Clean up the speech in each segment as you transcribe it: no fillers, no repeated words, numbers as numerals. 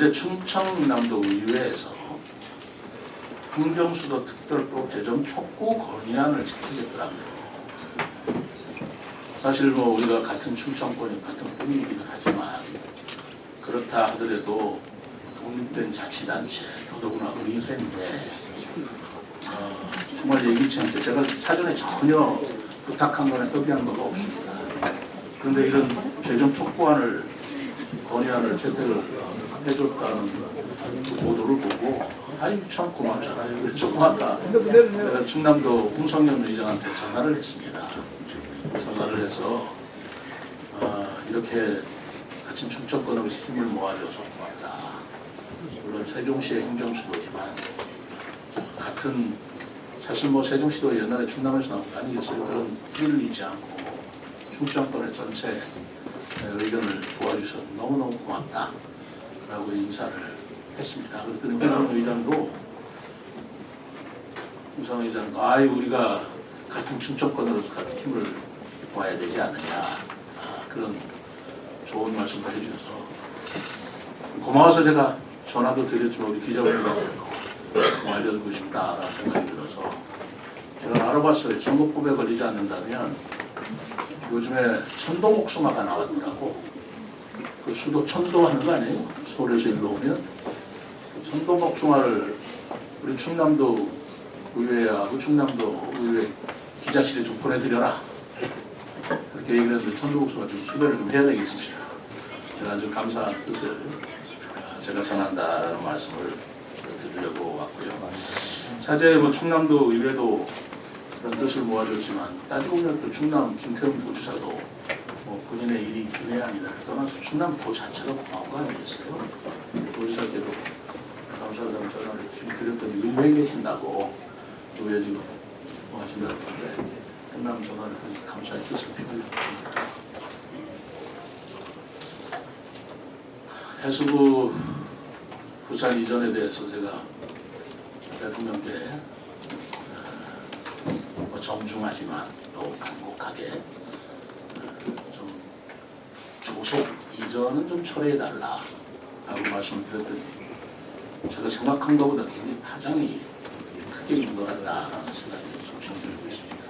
어제 충청남도 의회에서 행정수도 특별법 제정 촉구 건의안을 채택했더라고요. 사실 뭐 우리가 같은 충청권이 같은 뿐이기는 하지만 그렇다 하더라도 독립된 자치단체, 더더구나 의회인데 정말 예기치 않게 제가 사전에 전혀 부탁한 거나 협의한 바가 없습니다. 그런데 이런 제정 촉구안을 건의안을 채택을 해줬다는 그 보도를 보고 아유 참 고맙잖아요. 조그맣다. 내가 충남도 홍성현 의장한테 전화를 했습니다. 전화를 해서 이렇게 같은 충청권으로 힘을 모아줘서 고맙다. 물론 세종시의 행정수도지만 같은 사실 뭐 세종시도 옛날에 충남에서 나온 거 아니겠어요. 그런 틀을 잊지 않고 충청권의 전체 의견을 도와주셔서 너무너무 고맙다 라고 인사를 했습니다. 그랬더니 홍성 의장도 아이 우리가 같은 충청권으로서 같은 힘을 모아야 되지 않느냐 그런 좋은 말씀을 해주셔서 고마워서 제가 전화도 드렸지만 우리 기자분들한테 알려주고 싶다라는 생각이 들어서 제가 알아봤어요. 선거법에 걸리지 않는다면 요즘에 천도목수마가 나왔더라고. 그 수도 천도하는 거 아니에요? 서울에서 일로 오면 천도목수마를 우리 충남도 의회하고 충남도 의회 기자실에 좀 보내드려라. 그렇게 얘기를 했는데 천도목수마 좀 수배를 좀 해야 되겠습니다. 제가 아주 감사한 뜻을 제가 전한다라는 말씀을 드리려고 왔고요. 사실 뭐 충남도 의회도 그런 뜻을 모아줬지만 따지고 보면 또 충남 김태훈 도지사도 뭐 본인의 일이 기회가 아니다. 떠나서 충남도 자체가 고마운 거 아니겠어요? 도지사께도 감사하다는 전화를 지금 드렸더니 의회에 계신다고 의회 지금 뭐 하신다고 하는데 충남 전화를 감사의 뜻을 표현합니다. 해수부 부산 이전에 대해서 제가 대통령께 정중하지만 또 간곡하게 좀 조속 이전은 좀 철회해달라 라고 말씀을 드렸더니 제가 생각한 것보다 굉장히 파장이 크게 있는 것 같다라는 생각이 속칭 들고 있습니다.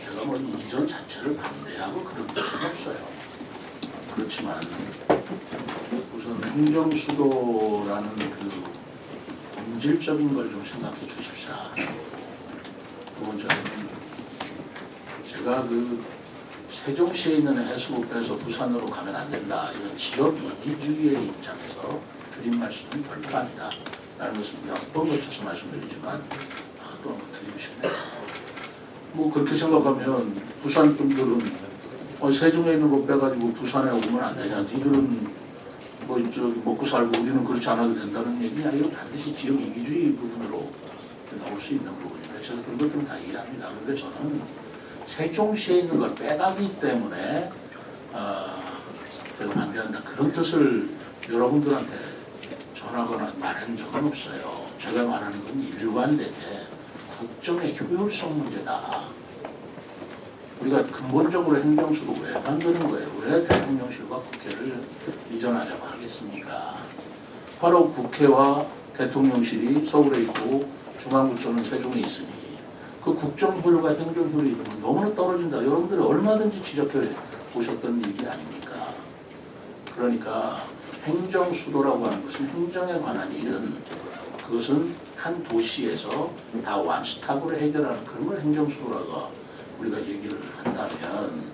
제가 뭐 이전 자체를 반대하고 그런 것은 없어요. 그렇지만 우선 행정수도라는 그 본질적인 걸 좀 생각해 주십시오. 두 번째는 제가 그 세종시에 있는 해수부 빼서 부산으로 가면 안 된다 이런 지역 이기주의의 입장에서 드린 말씀은 별거 아니다 라는 것을 몇 번 거쳐서 말씀드리지만 또 한번 드리고 싶네요. 뭐 그렇게 생각하면 부산 분들은 세종에 있는 거 빼가지고 부산에 오면 안 되냐 니들은 뭐 저기 먹고 살고 우리는 그렇지 않아도 된다는 얘기냐 이건 반드시 지역 이기주의 부분으로 나올 수 있는 부분입니다. 저는 그런 것들은 다 이해합니다. 그런데 저는 세종시에 있는 걸 빼가기 때문에 제가 반대한다 그런 뜻을 여러분들한테 전하거나 말한 적은 없어요. 제가 말하는 건 일관되게 국정의 효율성 문제다. 우리가 근본적으로 행정수도 왜 만드는 거예요? 왜 대통령실과 국회를 이전하자고 하겠습니까? 바로 국회와 대통령실이 서울에 있고 중앙부처는 세종에 있으니 그 국정효율과 행정효율이 너무나 떨어진다. 여러분들이 얼마든지 지적해 보셨던 얘기 아닙니까? 그러니까 행정수도라고 하는 것은 행정에 관한 일은 그것은 한 도시에서 다 원스톱으로 해결하는 그런 걸 행정수도라고 우리가 얘기를 한다면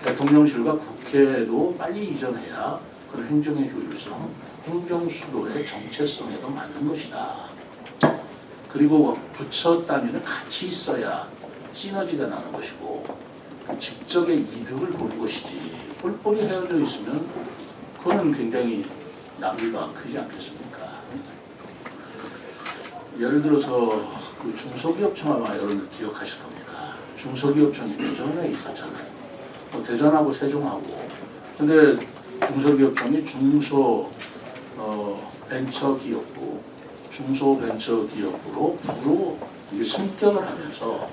대통령실과 국회도 빨리 이전해야 그런 행정의 효율성, 행정수도의 정체성에도 맞는 것이다. 그리고 부처 단위는 같이 있어야 시너지가 나는 것이고 직접의 이득을 보는 것이지 뿔뿔이 헤어져 있으면 그거는 굉장히 낭비가 크지 않겠습니까? 예를 들어서 그 중소기업청 아마 여러분들 기억하실 겁니다. 중소기업청이 대전에 있었잖아요. 대전하고 세종하고. 근데 중소기업청이 벤처기업부, 중소벤처기업부로 부로 승격을 하면서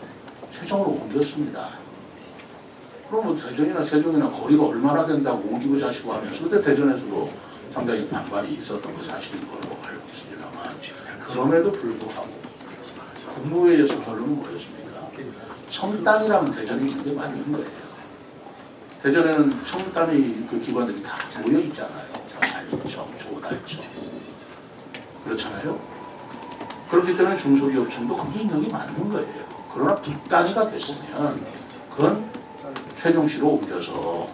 세종으로 옮겼습니다. 그럼 뭐 대전이나 세종이나 거리가 얼마나 된다고 옮기고 자시고 하면서 그때 대전에서도 상당히 반발이 있었던 거 사실인 걸로 알고 있습니다만 그럼에도 불구하고 국무회의에서 결론은 뭐였습니까? 청단이라면 대전이 있는 게 맞는 거예요. 대전에는 청단의 그 기관들이 다 모여 있잖아요. 산림청, 조달청 그렇잖아요. 그렇기 때문에 중소기업청도 거기 있는 게 맞는 거예요. 그러나 붓단위가 됐으면 그건 세종시로 옮겨서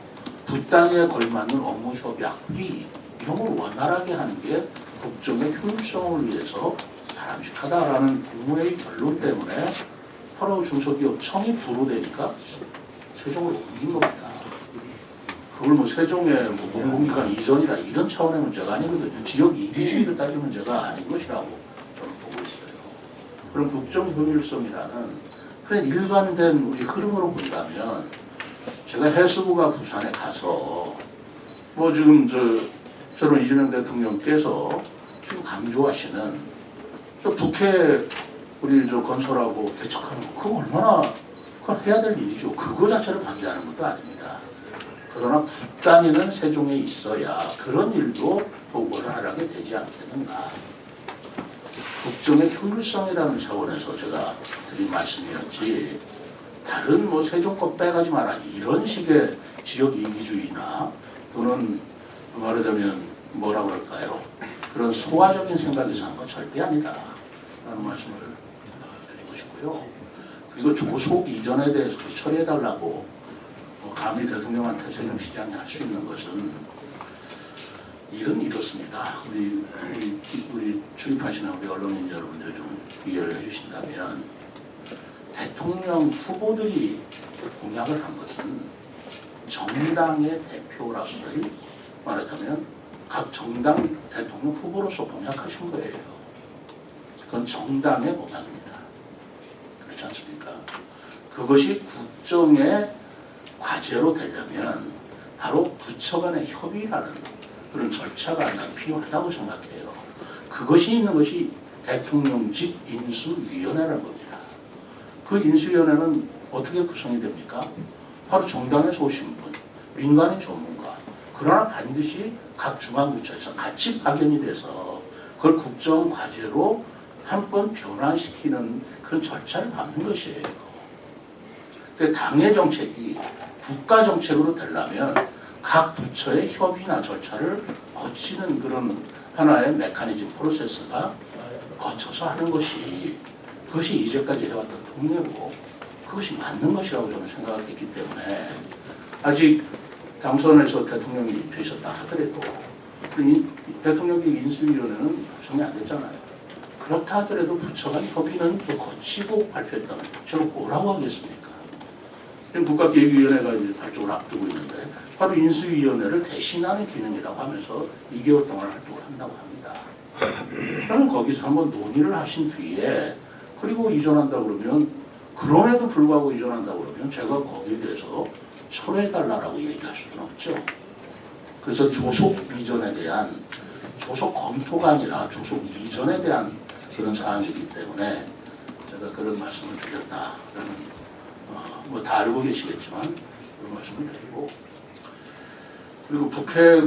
붓단위에 걸맞는 업무 협약비 이런 걸 원활하게 하는 게 국정의 효율성을 위해서 바람직하다라는 국무회의 결론 때문에 바로 중소기업청이 부로되니까 세종으로 옮긴 겁니다. 그걸 뭐 세종의 뭐 공공기관 이전이라 이런 차원의 문제가 아니거든요. 지역 이기주의를 따질 문제가 아닌 것이라고 저는 보고 있어요. 그런 국정 효율성이라는 그런 일관된 우리 흐름으로 본다면 제가 해수부가 부산에 가서 뭐 지금 저는 이재명 대통령께서 지금 강조하시는 저 북해 우리 건설하고 개척하는 거 그거 얼마나 그건 해야 될 일이죠. 그거 자체를 반대하는 것도 아닙니다. 그러나 붓단위는 세종에 있어야 그런 일도 더 원활하게 되지 않겠는가. 국정의 효율성이라는 차원에서 제가 드린 말씀이었지 다른 뭐 세종 것 빼가지 마라 이런 식의 지역 이기주의나 또는 말하자면 뭐라 그럴까요? 그런 소화적인 생각에서 한 건 절대 아니다 라는 말씀을 드리고 싶고요. 그리고 조속 이전에 대해서도 처리해달라고 감히 대통령한테 세종시장이 할 수 있는 것은 일은 이렇습니다. 우리 출입하시는 우리 언론인 여러분들 좀 이해를 해주신다면 대통령 후보들이 공약을 한 것은 정당의 대표로서의 말하자면 각 정당 대통령 후보로서 공약하신 거예요. 그건 정당의 공약입니다. 그렇지 않습니까? 그것이 국정의 과제로 되려면 바로 부처 간의 협의라는 그런 절차가 난 필요하다고 생각해요. 그것이 있는 것이 대통령직 인수위원회라는 겁니다. 그 인수위원회는 어떻게 구성이 됩니까? 바로 정당에서 오신 분, 민간인 전문가. 그러나 반드시 각 중앙부처에서 같이 파견이 돼서 그걸 국정 과제로 한 번 변환시키는 그런 절차를 밟는 것이에요. 그러니까 당의 정책이 국가 정책으로 되려면 각 부처의 협의나 절차를 거치는 그런 하나의 메커니즘 프로세스가 거쳐서 하는 것이 그것이 이제까지 해왔던 통례고 그것이 맞는 것이라고 저는 생각했기 때문에 아직 당선에서 대통령이 되셨다 하더라도 대통령직 인수위원회는 구성이 안 됐잖아요. 그렇다 하더라도 부처 간 협의는 또 거치고 발표했다면 제가 뭐라고 하겠습니까? 지금 국가기획위원회가 이제 발족을 앞두고 있는데 바로 인수위원회를 대신하는 기능이라고 하면서 2개월 동안 활동을 한다고 합니다. 그러면 거기서 한번 논의를 하신 뒤에 그리고 이전한다 그러면 그럼에도 불구하고 이전한다 그러면 제가 거기에 대해서 철회해달라고 얘기할 수는 없죠. 그래서 조속 이전에 대한 조속 검토가 아니라 조속 이전에 대한 그런 사항이기 때문에 제가 그런 말씀을 드렸다라는 뭐 다 알고 계시겠지만 그런 말씀을 드리고 그리고 북해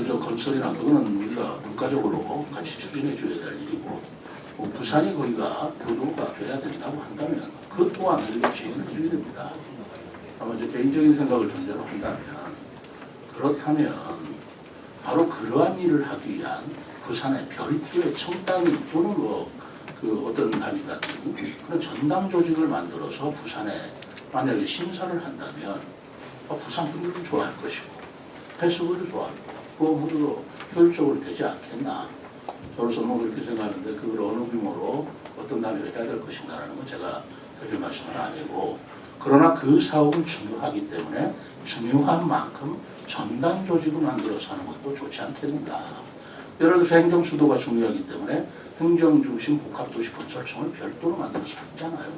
저 건설이나 그거는 우리가 국가적으로 같이 추진해 줘야 될 일이고 부산이 거기가 교도가 돼야 된다고 한다면 그 또한 우리가 지원해 줘야 됩니다. 아마 제 개인적인 생각을 전제로 한다면 그렇다면 바로 그러한 일을 하기 위한 부산의 별도의 청단위 또는 그 어떤 단위 같은 그런 전담 조직을 만들어서 부산에 만약에 심사를 한다면 부산 분들도 좋아할 것이고 해수부도 좋아하고 모두 효율적으로 되지 않겠나. 저로서는 그렇게 생각하는데 그걸 어느 규모로 어떤 단위로 해야 될 것인가라는 건 제가 드릴 말씀은 아니고 그러나 그 사업은 중요하기 때문에 중요한 만큼 전담 조직을 만들어서 하는 것도 좋지 않겠는가. 예를 들어서 행정 수도가 중요하기 때문에 행정 중심 복합도시 건설청을 별도로 만들어서 했잖아요.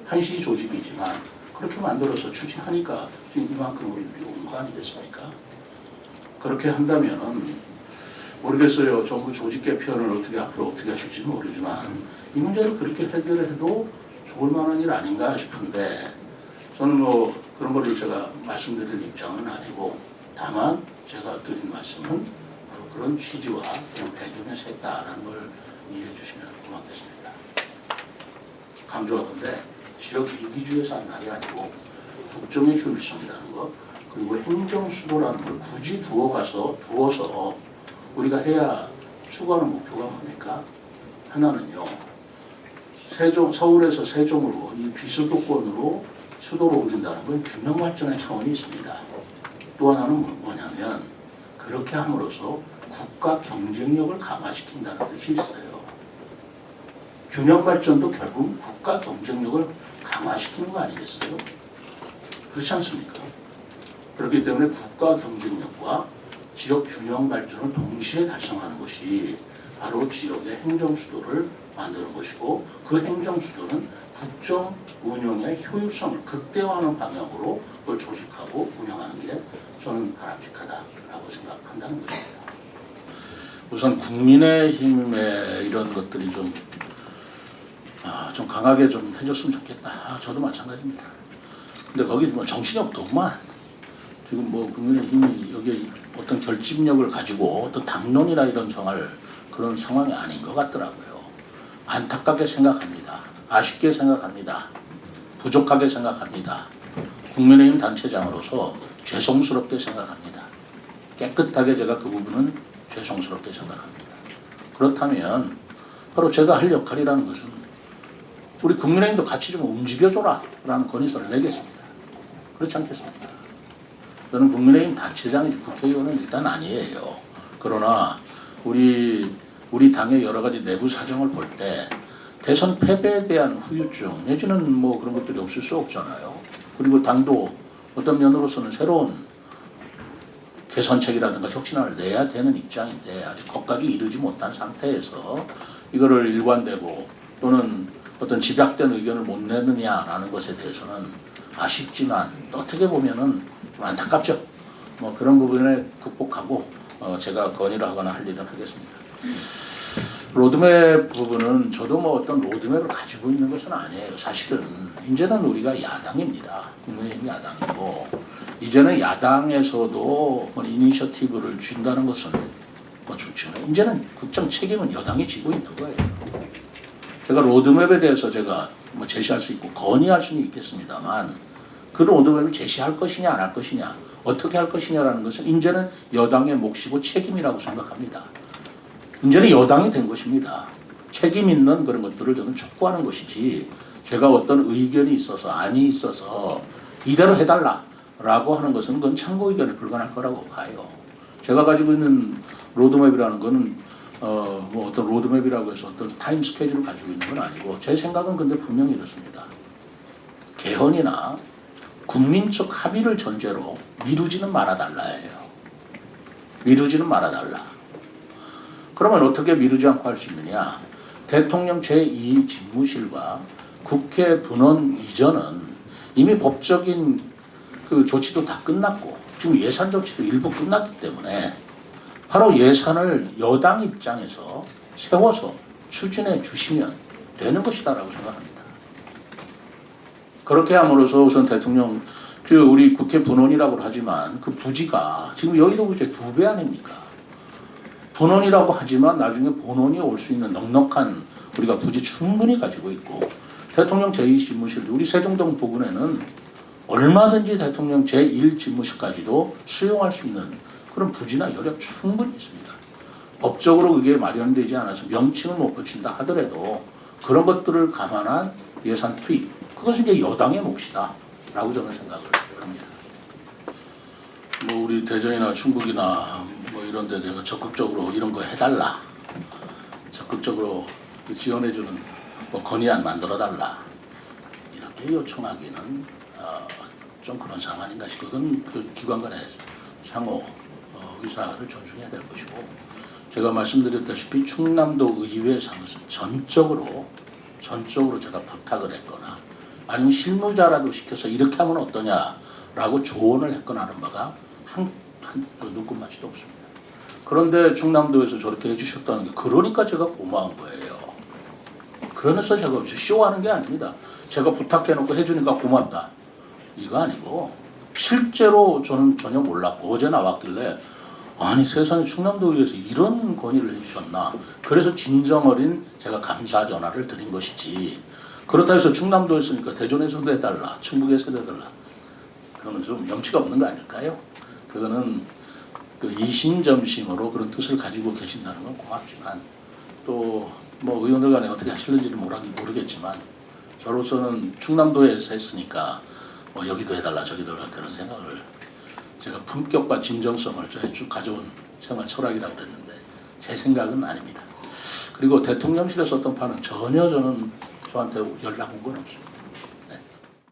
한시 조직이지만 그렇게 만들어서 추진하니까 지금 이만큼 우리 온 거 아니겠습니까? 그렇게 한다면은 모르겠어요. 정부 조직 개편을 앞으로 어떻게 하실지 모르지만 이 문제를 그렇게 해결해도 좋을 만한 일 아닌가 싶은데 저는 뭐 그런 거를 제가 말씀드릴 입장은 아니고 다만 제가 드린 말씀은 그런 취지와 그런 배경에서 했다라는 걸 이해해 주시면 고맙겠습니다. 강조하건대 지역 이기주의에서 한 말이 아니고 국정의 효율성이라는 것, 그리고 행정수도라는 걸 굳이 두어서 우리가 해야 추구하는 목표가 뭡니까? 하나는요, 서울에서 세종으로 이 비수도권으로 수도로 옮긴다는 건 균형 발전의 차원이 있습니다. 또 하나는 뭐냐면 그렇게 함으로써 국가 경쟁력을 강화시킨다는 뜻이 있어요. 균형 발전도 결국 국가 경쟁력을 강화시키는 거 아니겠어요? 그렇지 않습니까? 그렇기 때문에 국가 경쟁력과 지역 균형 발전을 동시에 달성하는 것이 바로 지역의 행정수도를 만드는 것이고, 그 행정수도는 국정 운영의 효율성을 극대화하는 방향으로 그걸 조직하고 운영하는 게 저는 바람직하다라고 생각한다는 것입니다. 우선 국민의힘의 이런 것들이 좀 강하게 좀 해줬으면 좋겠다. 저도 마찬가지입니다. 근데 거기 뭐 정신이 없더구만. 지금 뭐 국민의힘이 여기에 어떤 결집력을 가지고 어떤 당론이나 이런 정할 그런 상황이 아닌 것 같더라고요. 안타깝게 생각합니다. 아쉽게 생각합니다. 부족하게 생각합니다. 국민의힘 단체장으로서 죄송스럽게 생각합니다. 깨끗하게 제가 그 부분은 죄송스럽게 생각합니다. 그렇다면 바로 제가 할 역할이라는 것은 우리 국민의힘도 같이 좀 움직여줘라 라는 건의서를 내겠습니다. 그렇지 않겠습니까? 저는 국민의힘 단체장이지 국회의원은 일단 아니에요. 그러나 우리 당의 여러 가지 내부 사정을 볼 때 대선 패배에 대한 후유증 내지는 뭐 그런 것들이 없을 수 없잖아요. 그리고 당도 어떤 면으로서는 새로운 개선책이라든가 혁신안을 내야 되는 입장인데 아직 거기까지 이르지 못한 상태에서 이거를 일관되고 또는 어떤 집약된 의견을 못 내느냐라는 것에 대해서는 아쉽지만 어떻게 보면은 좀 안타깝죠. 뭐 그런 부분을 극복하고 제가 건의를 하거나 할 일은 하겠습니다. 로드맵 부분은 저도 뭐 어떤 로드맵을 가지고 있는 것은 아니에요. 사실은 이제는 우리가 야당입니다. 국민의힘 야당이고 이제는 야당에서도 뭐 이니셔티브를 준다는 것은 뭐 좋지만 이제는 국정 책임은 여당이 지고 있는 거예요. 제가 로드맵에 대해서 제가 뭐 제시할 수 있고 건의할 수는 있겠습니다만 그 로드맵을 제시할 것이냐 안 할 것이냐 어떻게 할 것이냐라는 것은 이제는 여당의 몫이고 책임이라고 생각합니다. 이제는 여당이 된 것입니다. 책임 있는 그런 것들을 저는 촉구하는 것이지 제가 어떤 의견이 있어서 안이 있어서 이대로 해달라라고 하는 것은 그건 참고 의견에 불과할 거라고 봐요. 제가 가지고 있는 로드맵이라는 것은 뭐 어떤 로드맵이라고 해서 어떤 타임 스케줄을 가지고 있는 건 아니고 제 생각은 근데 분명히 이렇습니다. 개헌이나 국민적 합의를 전제로 미루지는 말아달라예요. 미루지는 말아달라. 그러면 어떻게 미루지 않고 할 수 있느냐? 대통령 제2 집무실과 국회 분원 이전은 이미 법적인 그 조치도 다 끝났고 지금 예산 조치도 일부 끝났기 때문에 바로 예산을 여당 입장에서 세워서 추진해 주시면 되는 것이다라고 생각합니다. 그렇게 함으로써 우선 대통령 우리 국회 분원이라고 하지만 그 부지가 지금 여의도 부지의 2배 아닙니까? 분원이라고 하지만 나중에 본원이 올 수 있는 넉넉한 우리가 부지 충분히 가지고 있고 대통령 제2집무실 우리 세종동 부근에는 얼마든지 대통령 제1집무실까지도 수용할 수 있는 그런 부지나 여력 충분히 있습니다. 법적으로 그게 마련되지 않아서 명칭을 못 붙인다 하더라도 그런 것들을 감안한 예산 투입 그것은 이제 여당의 몫이다 라고 저는 생각을 합니다. 뭐 우리 대전이나 충북이나 뭐 이런 데 내가 적극적으로 이런 거 해달라 적극적으로 지원해주는 뭐 건의안 만들어달라 이렇게 요청하기는 좀 그런 상황 아닌가 싶고 그건 그 기관 간의 상호 의사를 존중해야 될 것이고 제가 말씀드렸다시피 충남도 의회 상에서 전적으로 제가 부탁을 했거나 아니면 실무자라도 시켜서 이렇게 하면 어떠냐라고 조언을 했거나 하는 바가 한 눈꼽만치도 없습니다. 그런데 충남도에서 저렇게 해주셨다는 게 그러니까 제가 고마운 거예요. 그러면서 제가 쇼하는 게 아닙니다. 제가 부탁해놓고 해주니까 고맙다. 이거 아니고 실제로 저는 전혀 몰랐고 어제 나왔길래 아니 세상에 충남도의회에서 이런 건의를 해주셨나. 그래서 진정 어린 제가 감사 전화를 드린 것이지. 그렇다 해서 충남도에 있으니까 대전에서도 해달라, 충북에서도 해달라. 그거는 좀 염치가 없는 거 아닐까요? 그거는 그 이심점심으로 그런 뜻을 가지고 계신다는 건 고맙지만 또 뭐 의원들 간에 어떻게 하실는지는 모르겠지만 저로서는 충남도에서 했으니까 뭐 여기도 해달라 저기도 해달라 그런 생각을 제가 품격과 진정성을 저에 쭉 가져온 생활 철학이라고 그랬는데 제 생각은 아닙니다. 그리고 대통령실에서 어떤 판은 전혀 저는 저한테 연락 온 건 없습니다.